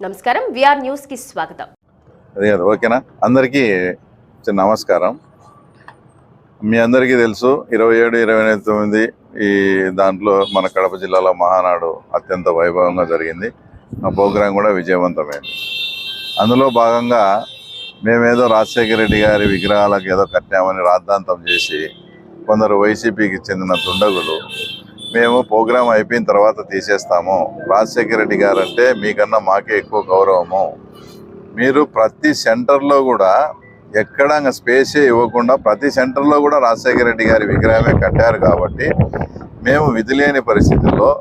నమస్కారం, VR news కి స్వాగతం. ఓకేనా? అందరికీ నమస్కారం. మీ అందరికీ తెలుసు 27, 29 ఈ దాంట్లో మన కడప జిల్లాలో మహానాడు అత్యంత వైభవంగా జరిగింది. ఆ ప్రోగ్రాం కూడా విజయవంతమైంది. అందులో భాగంగా మేమేదో రాజశేఖర రెడ్డి గారి విగ్రహాలకు ఏదో కట్టామని రాద్ధాంతం చేసి కొందరు వైసీపీకి చెందిన దుండగులు మేము ప్రోగ్రాం అయిపోయిన తర్వాత తీసేస్తాము, రాజశేఖర రెడ్డి గారు అంటే మీకన్నా మాకే ఎక్కువ గౌరవము, మీరు ప్రతి సెంటర్లో కూడా ఎక్కడ స్పేసే ఇవ్వకుండా ప్రతి సెంటర్లో కూడా రాజశేఖర రెడ్డి గారి విగ్రహమే కట్టారు కాబట్టి మేము విధి లేని పరిస్థితుల్లో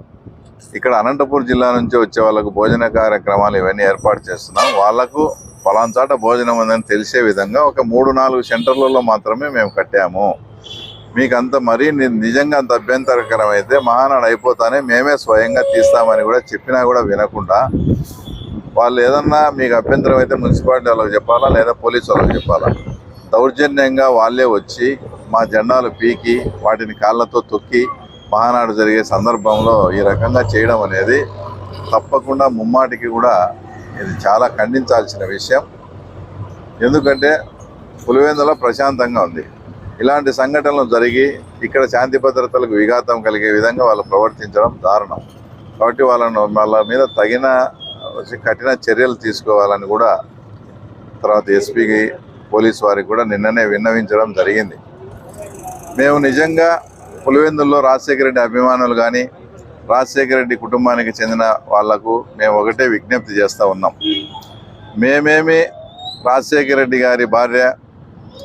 ఇక్కడ అనంతపూర్ జిల్లా నుంచి వచ్చే వాళ్ళకు భోజన కార్యక్రమాలు ఇవన్నీ ఏర్పాటు చేస్తున్నాం. వాళ్లకు పలానా చాట భోజనం ఉందని తెలిసే విధంగా ఒక 3-4 సెంటర్లలో మాత్రమే మేము కట్టాము. మీకు అంత మరీ నిజంగా అంత అభ్యంతరకరం అయితే మహానాడు అయిపోతానే మేమే స్వయంగా తీస్తామని కూడా చెప్పినా కూడా వినకుండా వాళ్ళు ఏదన్నా మీకు అభ్యంతరం అయితే మున్సిపాలిటీ వాళ్ళకి చెప్పాలా లేదా పోలీసు వాళ్ళకి చెప్పాలా, దౌర్జన్యంగా వాళ్ళే వచ్చి మా జెండాలు పీకి వాటిని కాళ్ళతో తొక్కి మహానాడు జరిగే సందర్భంలో ఈ రకంగా చేయడం అనేది తప్పకుండా ముమ్మాటికి కూడా ఇది చాలా ఖండించాల్సిన విషయం. ఎందుకంటే పులివెందులో ప్రశాంతంగా ఉంది. ఇలాంటి సంఘటనలు జరిగి ఇక్కడ శాంతి భద్రతలకు విఘాతం కలిగే విధంగా వాళ్ళు ప్రవర్తించడం దారుణం. కాబట్టి వాళ్ళ మీద తగిన కఠిన చర్యలు తీసుకోవాలని కూడా తర్వాత ఎస్పీకి పోలీస్ వారికి కూడా నిన్ననే విన్నవించడం జరిగింది. మేము నిజంగా పులివెందుల్లో రాజశేఖర రెడ్డి అభిమానులు కానీ రాజశేఖర రెడ్డి కుటుంబానికి చెందిన వాళ్లకు మేము ఒకటే విజ్ఞప్తి చేస్తూ ఉన్నాం. మేమేమి రాజశేఖర రెడ్డి గారి భార్య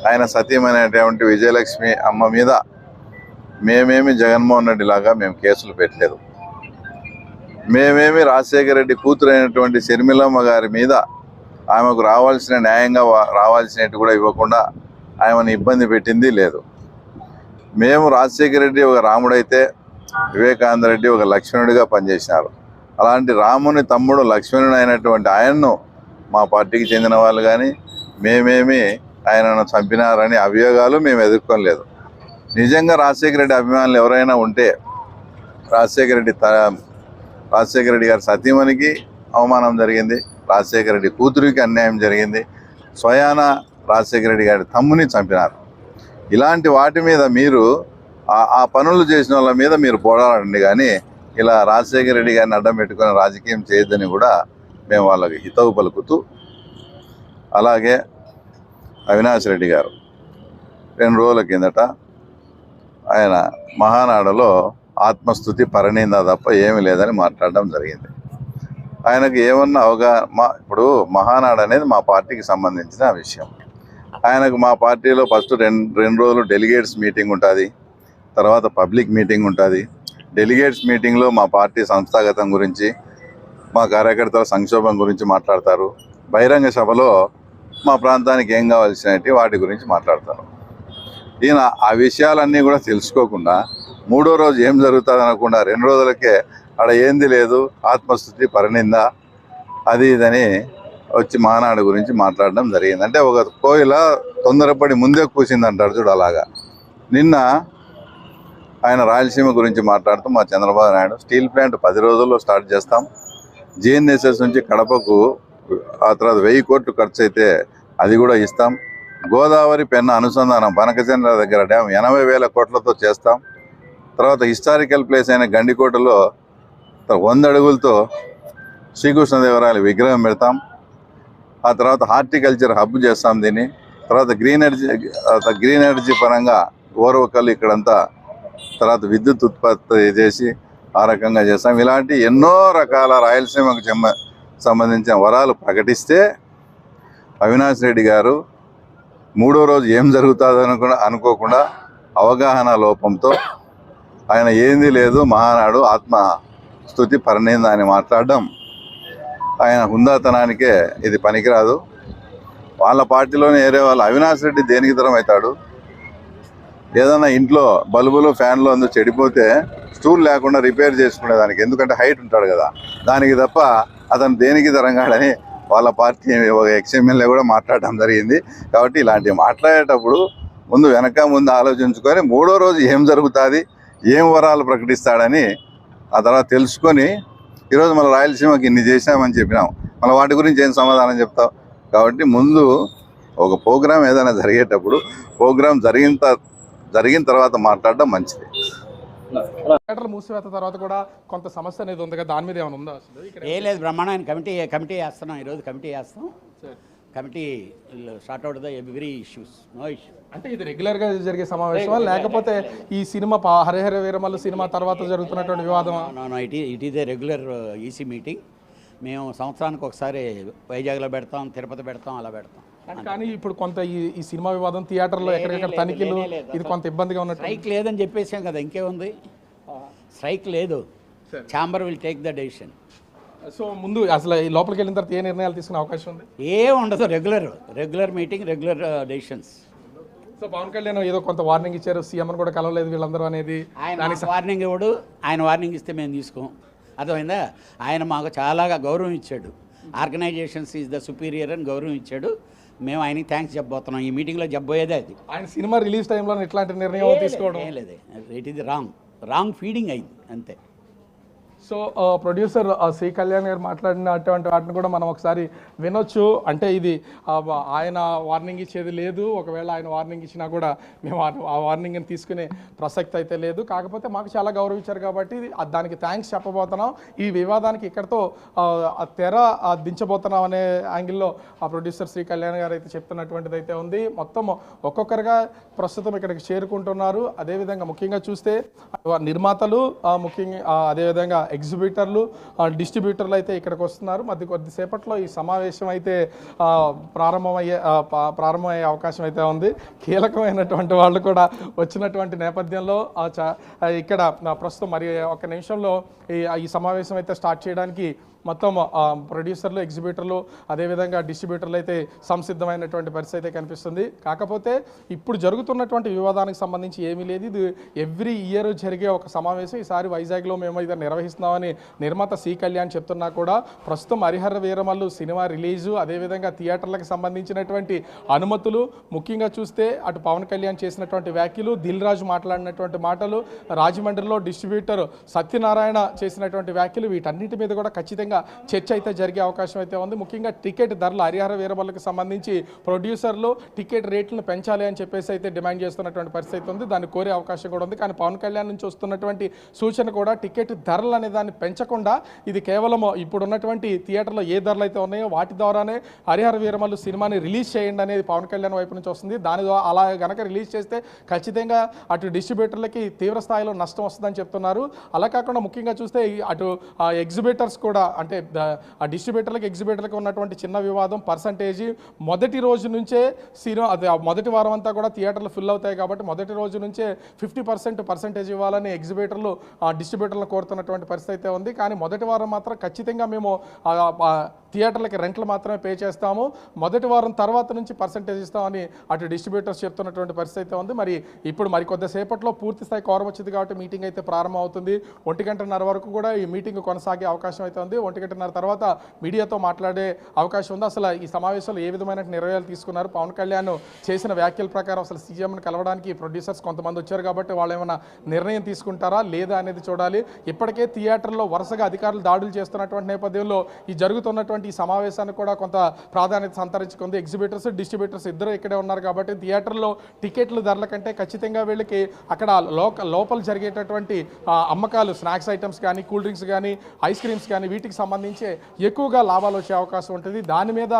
ఆయన సతీమైనటువంటి విజయలక్ష్మి అమ్మ మీద మేమేమి జగన్మోహన్ రెడ్డి లాగా మేము కేసులు పెట్టలేదు. మేమేమి రాజశేఖర రెడ్డి కూతురు అయినటువంటి షర్మిలమ్మ గారి మీద ఆమెకు రావాల్సిన న్యాయంగా రావాల్సినట్టు కూడా ఇవ్వకుండా ఆమెను ఇబ్బంది పెట్టింది లేదు. మేము రాజశేఖర రెడ్డి ఒక రాముడైతే వివేకానంద రెడ్డి ఒక లక్ష్మణుడిగా పనిచేసినారు. అలాంటి రాముని తమ్ముడు లక్ష్మణుడు అయినటువంటి ఆయన్ను మా పార్టీకి చెందిన వాళ్ళు కానీ మేమేమి ఆయనను చంపినారని అభియోగాలు మేము ఎదుర్కొనలేదు. నిజంగా రాజశేఖర రెడ్డి అభిమానులు ఎవరైనా ఉంటే రాజశేఖర రెడ్డి గారి సతీమణికి అవమానం జరిగింది, రాజశేఖర రెడ్డి కూతురికి అన్యాయం జరిగింది, స్వయాన రాజశేఖర రెడ్డి గారి తమ్ముని చంపినారు. ఇలాంటి వాటి మీద మీరు ఆ పనులు చేసిన వాళ్ళ మీద మీరు పోరాడండి, కానీ ఇలా రాజశేఖర రెడ్డి గారిని అడ్డం పెట్టుకుని రాజకీయం చేయొద్దని కూడా మేము వాళ్ళకి హితవు పలుకుతూ, అలాగే అవినాష్ రెడ్డి గారు 2 రోజుల కిందట ఆయన మహానాడులో ఆత్మస్థుతి పరనింద తప్ప ఏమీ లేదని మాట్లాడడం జరిగింది. ఆయనకు ఏమన్నా ఇప్పుడు మహానాడు అనేది మా పార్టీకి సంబంధించిన విషయం. ఆయనకు మా పార్టీలో ఫస్ట్ 2 రోజులు డెలిగేట్స్ మీటింగ్ ఉంటుంది, తర్వాత పబ్లిక్ మీటింగ్ ఉంటుంది. డెలిగేట్స్ మీటింగ్లో మా పార్టీ సంస్థాగతం గురించి మా కార్యకర్తల సంక్షోభం గురించి మాట్లాడతారు. బహిరంగ సభలో మా ప్రాంతానికి ఏం కావాల్సినవి వాటి గురించి మాట్లాడతారు. ఈయన ఆ విషయాలన్నీ కూడా తెలుసుకోకుండా 3వ రోజు ఏం జరుగుతుంది అనకుండా 2 రోజులకే ఆడ ఏంది లేదు ఆత్మస్థుతి పరనింద అది ఇదని వచ్చి మహానాడు గురించి మాట్లాడడం జరిగింది. అంటే ఒక కోయిల తొందరపడి ముందే కూసిందంటారు చూడు, అలాగా. నిన్న ఆయన రాయలసీమ గురించి మాట్లాడుతూ మా చంద్రబాబు నాయుడు స్టీల్ ప్లాంట్ 10 రోజుల్లో స్టార్ట్ చేస్తాం, జిఎన్ఎస్ఎస్ నుంచి కడపకు ఆ తర్వాత 1000 కోట్లు ఖర్చు అయితే అది కూడా ఇస్తాం, గోదావరి పెన్న అనుసంధానం బనకచంద్ర దగ్గర డ్యామ్ 80,000 కోట్లతో చేస్తాం, తర్వాత హిస్టారికల్ ప్లేస్ అయిన గండికోటలో 100 అడుగులతో శ్రీకృష్ణదేవరాయల విగ్రహం పెడతాం, ఆ తర్వాత హార్టికల్చర్ హబ్ చేస్తాం దీన్ని, తర్వాత గ్రీన్ ఎనర్జీ పరంగా ఓర్వకల్ ఇక్కడంతా తర్వాత విద్యుత్ ఉత్పత్తి చేసి ఆ రకంగా చేస్తాం. ఇలాంటి ఎన్నో రకాల రాయలసీమకు సంబంధించిన వరాలు ప్రకటిస్తే అవినాష్ రెడ్డి గారు 3వ రోజు ఏం జరుగుతుందో అనుకోకుండా అవగాహన లోపంతో ఆయన ఏంది లేదు మహానాడు ఆత్మ స్తుతి పరనింద అని మాట్లాడడం ఆయన హుందాతనానికే ఇది పనికిరాదు. వాళ్ళ పార్టీలోనే ఏరే వాళ్ళు అవినాష్ రెడ్డి దేనికి తరం అవుతాడు? ఏదైనా ఇంట్లో బల్బులు ఫ్యాన్లు అందుకు చెడిపోతే స్టూల్ లేకుండా రిపేర్ చేసుకునేదానికి, ఎందుకంటే హైట్ ఉంటాడు కదా దానికి తప్ప అతను దేనికి తరంగాడని వాళ్ళ పార్టీ ఒక ఎక్స్ఎమ్మెల్యే కూడా మాట్లాడడం జరిగింది. కాబట్టి ఇలాంటివి మాట్లాడేటప్పుడు వెనక ముందు ఆలోచించుకొని 3వ రోజు ఏం జరుగుతుంది, ఏం వరాలు ప్రకటిస్తాడని ఆ తర్వాత తెలుసుకొని ఈరోజు మన రాయలసీమకి ఇన్ని చేశామని చెప్పినాం. మళ్ళీ వాటి గురించి ఏం సమాధానం చెప్తావు? కాబట్టి ముందు ఒక ప్రోగ్రామ్ ఏదైనా జరిగేటప్పుడు ప్రోగ్రామ్ జరిగిన తర్వాత మాట్లాడడం మంచిది. థియేటర్లు మూసివేత తర్వాత కూడా కొంత సమస్య అనేది ఉంది కదా, దాని మీద ఏమైనా ఉందా అసలు? ఇక్కడ ఏ లేదు, బ్రహ్మాండమైన కమిటీ వేస్తున్నాం. ఈరోజు కమిటీ వేస్తాం. Committee short out the every issues, no issue. అంటే ఇది రెగ్యులర్ గా జరిగే సమావేశమా లేకపోతే ఈ సినిమా హరిహర వీరమల్లు సినిమా తర్వాత జరుగుతున్నటువంటి వివాదమా? It is a regular EC meeting. మేము సంవత్సరానికి ఒకసారి వైజాగ్లో పెడతాం, తిరుపతి పెడతాం, అలా పెడతాం. కానీ ఇప్పుడు కొంత ఈ సినిమా వివాదం థియేటర్లో ఎక్కడెక్కడ తనిఖీలు ఇది కొంత ఇబ్బందిగా ఉన్నట్టు. స్ట్రైక్ లేదని చెప్పేసాం కదా, ఇంకేముంది? స్ట్రైక్ లేదు, chamber will take the decision. So ముందు అసలు ఈ లోపలికి వెళ్ళిన తర్వాత ఏ నిర్ణయాలు తీసుకునే అవకాశం ఉంది? ఏం ఉండదు, regular meeting, regular decisions. So Pawan Kalyan ఏదో కొంత వార్నింగ్ ఇచ్చారు, సీఎం కూడా కలవలేదు వీళ్ళందరూ అనేది. ఆయన వార్నింగ్ ఇవ్వడు, ఆయన వార్నింగ్ ఇస్తే మేము తీసుకోం. అర్థమైందా? ఆయన మాకు చాలా గౌరవం ఇచ్చాడు. ఆర్గనైజేషన్స్ ఈజ్ ద సుపీరియర్ అని గౌరవం ఇచ్చాడు. మేము ఆయనకి థ్యాంక్స్ చెప్పబోతున్నాం. ఈ మీటింగ్లో చెప్పబోయేదే అది. ఆయన సినిమా రిలీజ్ టైంలో ఇట్లాంటి నిర్ణయం తీసుకోవడం ఏం లేదు. ఇట్ ఈజ్ రాంగ్ ఫీడింగ్ అయింది అంతే. సో ప్రొడ్యూసర్ సి కళ్యాణ్ గారు మాట్లాడినటువంటి వాటిని కూడా మనం ఒకసారి వినొచ్చు. అంటే ఇది ఆయన వార్నింగ్ ఇచ్చేది లేదు, ఒకవేళ ఆయన వార్నింగ్ ఇచ్చినా కూడా మేము ఆ వార్నింగ్ని తీసుకునే ప్రసక్తి అయితే లేదు. కాకపోతే మాకు చాలా గౌరవించారు కాబట్టి దానికి థ్యాంక్స్ చెప్పబోతున్నాం. ఈ వివాదానికి ఇక్కడతో తెర దించబోతున్నాం అనే యాంగిల్లో ఆ ప్రొడ్యూసర్ శ్రీ కళ్యాణ్ గారు అయితే చెప్తున్నటువంటిది అయితే ఉంది. మొత్తం ఒక్కొక్కరుగా ప్రస్తుతం ఇక్కడికి చేరుకుంటున్నారు. అదేవిధంగా ముఖ్యంగా చూస్తే నిర్మాతలు, ముఖ్యంగా అదేవిధంగా ఎగ్జిబిటర్లు, డిస్ట్రిబ్యూటర్లు అయితే ఇక్కడికి వస్తున్నారు. కొద్దిసేపట్లో ఈ సమావేశం అయితే ప్రారంభమయ్యే అవకాశం అయితే ఉంది. కీలకమైనటువంటి వాళ్ళు కూడా వచ్చినటువంటి నేపథ్యంలో ఇక్కడ ప్రస్తుతం మరి ఒక నిమిషంలో ఈ సమావేశం అయితే స్టార్ట్ చేయడానికి మొత్తం ప్రొడ్యూసర్లు, ఎగ్జిబిటర్లు, అదేవిధంగా డిస్ట్రిబ్యూటర్లు అయితే సంసిద్ధమైనటువంటి పరిస్థితి అయితే కనిపిస్తుంది. కాకపోతే ఇప్పుడు జరుగుతున్నటువంటి వివాదానికి సంబంధించి ఏమీ లేదు. ఇది ఎవ్రీ ఇయర్ జరిగే ఒక సమావేశం. ఈసారి వైజాగ్లో మేము అయితే నిర్వహిస్తున్నామని నిర్మాత సి కళ్యాణ్ చెప్తున్నా కూడా ప్రస్తుతం హరిహర వీరమల్లు సినిమా రిలీజు, అదేవిధంగా థియేటర్లకు సంబంధించినటువంటి అనుమతులు, ముఖ్యంగా చూస్తే అటు పవన్ కళ్యాణ్ చేసినటువంటి వ్యాఖ్యలు, దిల్ రాజు మాట్లాడినటువంటి మాటలు, రాజమండ్రిలో డిస్ట్రిబ్యూటర్ సత్యనారాయణ చేసినటువంటి వ్యాఖ్యలు, వీటన్నిటి మీద కూడా ఖచ్చితంగా చర్చ అయితే జరిగే అవకాశం అయితే ఉంది. ముఖ్యంగా టికెట్ ధరలు, హరిహర వీరమల్లుకి సంబంధించి ప్రొడ్యూసర్లు టికెట్ రేట్లను పెంచాలి అని చెప్పేసి అయితే డిమాండ్ చేస్తున్నటువంటి పరిస్థితి ఉంది. దాన్ని కోరే అవకాశం కూడా ఉంది. కానీ పవన్ కళ్యాణ్ నుంచి వస్తున్నటువంటి సూచన కూడా టికెట్ ధరలు అనే దాన్ని పెంచకుండా ఇది కేవలం ఇప్పుడు ఉన్నటువంటి థియేటర్లో ఏ ధరలు అయితే ఉన్నాయో వాటి ద్వారానే హరిహర వీరమల్లు సినిమాని రిలీజ్ చేయండి అనేది పవన్ కళ్యాణ్ వైపు నుంచి వస్తుంది. దాని ద్వారా అలా గనక రిలీజ్ చేస్తే ఖచ్చితంగా అటు డిస్ట్రిబ్యూటర్లకి తీవ్ర స్థాయిలో నష్టం వస్తుందని చెప్తున్నారు. అలా కాకుండా ముఖ్యంగా చూస్తే అటు ఎగ్జిబిటర్స్ కూడా, అంటే ఆ డిస్ట్రిబ్యూటర్లకు ఎగ్జిబిటర్లకు ఉన్నటువంటి చిన్న వివాదం పర్సంటేజీ మొదటి రోజు నుంచే మొదటి వారం అంతా కూడా థియేటర్లు ఫుల్ అవుతాయి కాబట్టి మొదటి రోజు నుంచే 50% పర్సంటేజ్ ఇవ్వాలని ఎగ్జిబిటర్లు డిస్ట్రిబ్యూటర్లు కోరుతున్నటువంటి పరిస్థితి అయితే ఉంది. కానీ మొదటి వారం మాత్రం ఖచ్చితంగా మేము థియేటర్లకి రెంట్లు మాత్రమే పే చేస్తాము, మొదటి వారం తర్వాత నుంచి పర్సంటేజ్ ఇస్తామని అటు డిస్ట్రిబ్యూటర్స్ చెప్తున్నటువంటి పరిస్థితి అయితే ఉంది. మరి ఇప్పుడు మరి కొద్దిసేపట్లో పూర్తి స్థాయి కోరం వచ్చింది కాబట్టి మీటింగ్ అయితే ప్రారంభం అవుతుంది. 1:30 వరకు కూడా ఈ మీటింగ్ కొనసాగే అవకాశం అయితే ఉంది. 1:30 తర్వాత మీడియాతో మాట్లాడే అవకాశం ఉంది. అసలు ఈ సమావేశంలో ఏ విధమైన నిర్ణయాలు తీసుకున్నారు, పవన్ కళ్యాణ్ చేసిన వ్యాఖ్యల ప్రకారం అసలు సీఎంను కలవడానికి ప్రొడ్యూసర్స్ కొంతమంది వచ్చారు కాబట్టి వాళ్ళు ఏమైనా నిర్ణయం తీసుకుంటారా లేదా అనేది చూడాలి. ఇప్పటికే థియేటర్లో వరుసగా అధికారులు దాడులు చేస్తున్నటువంటి నేపథ్యంలో ఈ జరుగుతున్నటువంటి ఈ సమావేశానికి కూడా కొంత ప్రాధాన్యత సంతరించుకుంది. ఎగ్జిబిటర్స్, డిస్ట్రిబ్యూటర్స్ ఇద్దరు ఇక్కడే ఉన్నారు కాబట్టి థియేటర్లో టికెట్ల ధరల కంటే ఖచ్చితంగా వీళ్ళకి అక్కడ లోపల జరిగేటటువంటి అమ్మకాలు, స్నాక్స్ ఐటమ్స్ కానీ, కూల్ డ్రింక్స్ కానీ, ఐస్ క్రీమ్స్ కానీ వీటికి సంబంధించి ఎక్కువగా లాభాలు వచ్చే అవకాశం ఉంటుంది. దాని మీద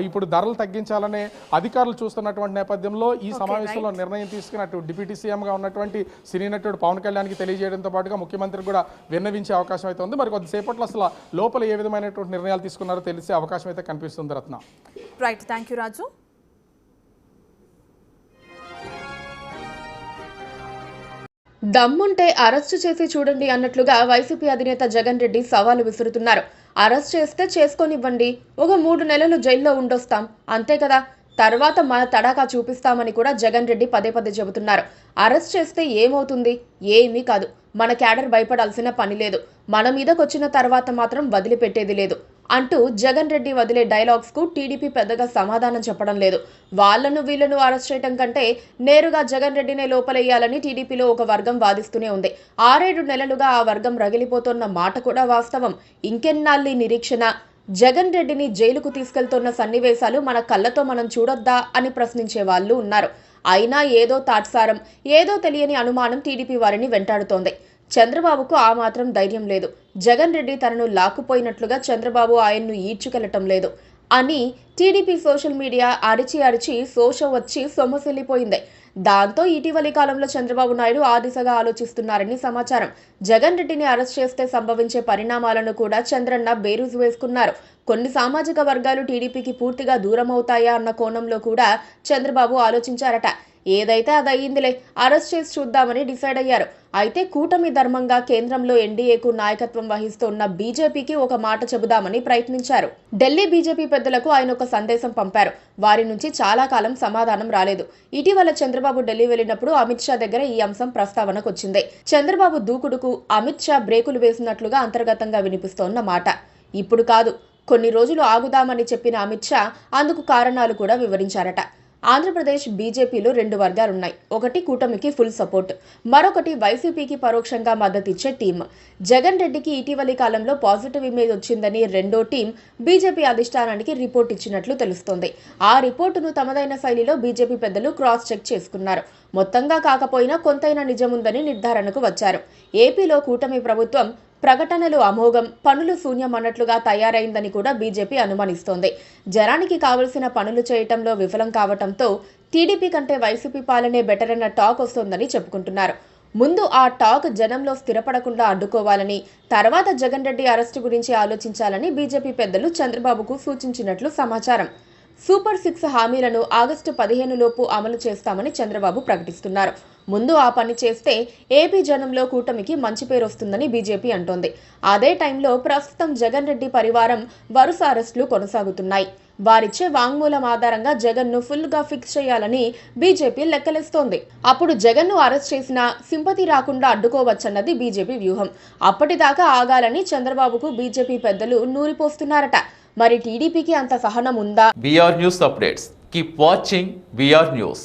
ఇప్పుడు ధరలు తగ్గించాలనే అధికారులు చూస్తున్నటువంటి నేపథ్యంలో ఈ సమావేశంలో నిర్ణయం తీసుకున్నట్టు డిప్యూటీ సీఎంగా ఉన్నటువంటి సినీ నటుడు పవన్ కళ్యాణ్కి తెలియజేయడంతో పాటుగా ముఖ్యమంత్రి కూడా విన్నవించే అవకాశం అయితే ఉంది. మరి కొద్దిసేపట్లో అసలు లోపల ఏ విధమైనటువంటి నిర్ణయాలు తీసుకున్నారో తెలిసే అవకాశం అయితే కనిపిస్తుంది. రత్న. రైట్, థ్యాంక్ యూ రాజు. దమ్ముంటే అరెస్టు చేసి చూడండి అన్నట్లుగా వైసీపీ అధినేత జగన్ రెడ్డి సవాలు విసురుతున్నారు. అరెస్ట్ చేస్తే చేసుకోనివ్వండి, ఒక 3 నెలలు జైల్లో ఉండొస్తాం, అంతే కదా, తర్వాత మన తడాకా చూపిస్తామని కూడా జగన్ రెడ్డి పదే చెబుతున్నారు. అరెస్ట్ చేస్తే ఏమవుతుంది? ఏమీ కాదు. మన క్యాడర్ భయపడాల్సిన పని లేదు. మన మీదకొచ్చిన తర్వాత మాత్రం వదిలిపెట్టేది లేదు అంటూ జగన్ రెడ్డి వదిలే డైలాగ్స్ కు టీడీపీ పెద్దగా సమాధానం చెప్పడం లేదు. వాళ్లను వీళ్లను అరెస్ట్ చేయడం కంటే నేరుగా జగన్ రెడ్డినే లోపలేయాలని టీడీపీలో ఒక వర్గం వాదిస్తూనే ఉంది. 6-7 నెలలుగా ఆ వర్గం రగిలిపోతున్న మాట కూడా వాస్తవం. ఇంకెన్నాళ్ళీ నిరీక్షణ? జగన్ రెడ్డిని జైలుకు తీసుకెళ్తున్న సన్నివేశాలు మన కళ్ళతో మనం చూడొద్దా అని ప్రశ్నించే వాళ్ళు ఉన్నారు. అయినా ఏదో తాట్సారం, ఏదో తెలియని అనుమానం టీడీపీ వారిని వెంటాడుతోంది. చంద్రబాబుకు ఆ మాత్రం ధైర్యం లేదు. జగన్ రెడ్డి తనను లాక్కుపోయినట్లుగా చంద్రబాబు ఆయన్ను ఈడ్చుకెళ్లటం లేదు అని టీడీపీ సోషల్ మీడియా అరిచి సోషల్ వచ్చి సొమ్మసిల్లిపోయింది. దాంతో ఇటీవలి కాలంలో చంద్రబాబు నాయుడు ఆ దిశగా ఆలోచిస్తున్నారని సమాచారం. జగన్ రెడ్డిని అరెస్ట్ చేస్తే సంభవించే పరిణామాలను కూడా చంద్రన్న బేరుజు వేసుకున్నారు. కొన్ని సామాజిక వర్గాలు టీడీపీకి పూర్తిగా దూరం అవుతాయా అన్న కోణంలో కూడా చంద్రబాబు ఆలోచించారట. ఏదైతే అది అయ్యిందిలే, అరెస్ట్ చేసి చూద్దామని డిసైడ్ అయ్యారు. అయితే కూటమి ధర్మంగా కేంద్రంలో ఎన్డీఏకు నాయకత్వం వహిస్తున్న బీజేపీకి ఒక మాట చెబుదామని ప్రయత్నించారు. ఢిల్లీ బీజేపీ పెద్దలకు ఆయన ఒక సందేశం పంపారు. వారి నుంచి చాలా కాలం సమాధానం రాలేదు. ఇటీవల చంద్రబాబు ఢిల్లీ వెళ్లినప్పుడు అమిత్ షా దగ్గర ఈ అంశం ప్రస్తావనకు వచ్చింది. చంద్రబాబు దూకుడుకు అమిత్ షా బ్రేకులు వేసినట్లుగా అంతర్గతంగా వినిపిస్తోన్న మాట. ఇప్పుడు కాదు, కొన్ని రోజులు ఆగుదామని చెప్పిన అమిత్ షా అందుకు కారణాలు కూడా వివరించారట. ఆంధ్రప్రదేశ్ బీజేపీలో 2 వర్గాలున్నాయి. ఒకటి కూటమికి ఫుల్ సపోర్ట్, మరొకటి వైసీపీకి పరోక్షంగా మద్దతిచ్చే టీం. జగన్ రెడ్డికి ఇటీవలి కాలంలో పాజిటివ్ ఇమేజ్ వచ్చిందని రెండో టీం బీజేపీ అధిష్టానానికి రిపోర్ట్ ఇచ్చినట్లు తెలుస్తోంది. ఆ రిపోర్టును తమదైన శైలిలో బీజేపీ పెద్దలు క్రాస్ చెక్ చేసుకున్నారు. మొత్తంగా కాకపోయినా కొంతైనా నిజముందని నిర్ధారణకు వచ్చారు. ఏపీలో కూటమి ప్రభుత్వం ప్రకటనలు అమోఘం, పనులు శూన్యం అన్నట్లుగా తయారైందని కూడా బీజేపీ అనుమానిస్తోంది. జనానికి కావలసిన పనులు చేయటంలో విఫలం కావటంతో టీడీపీ కంటే వైసీపీ పాలనే బెటర్ అన్న టాక్ వస్తోందని చెప్పుకుంటున్నారు. ముందు ఆ టాక్ జనంలో స్థిరపడకుండా అడ్డుకోవాలని, తర్వాత జగన్ రెడ్డి అరెస్టు గురించి ఆలోచించాలని బీజేపీ పెద్దలు చంద్రబాబుకు సూచించినట్లు సమాచారం. సూపర్ 6 హామీలను ఆగస్టు 15 లోపు అమలు చేస్తామని చంద్రబాబు ప్రకటిస్తున్నారు. ముందు ఆ పని చేస్తే ఏపీ జనంలో కూటమికి మంచి పేరు వస్తుందని బీజేపీ అంటోంది. అదే టైంలో ప్రస్తుతం జగన్ రెడ్డి పరివారం వరుస అరెస్టులు కొనసాగుతున్నాయి. వారిచ్చే వాంగ్మూలం ఆధారంగా జగన్ను ఫుల్గా ఫిక్స్ చేయాలని బీజేపీ లెక్కలేస్తోంది. అప్పుడు జగన్ను అరెస్ట్ చేసినా సింపతి రాకుండా అడ్డుకోవచ్చన్నది బీజేపీ వ్యూహం. అప్పటిదాకా ఆగాలని చంద్రబాబుకు బీజేపీ పెద్దలు నూరిపోస్తున్నారట. మరి టీడీపీకి అంత సహనం ఉందా? VR News updates. Keep watching VR News.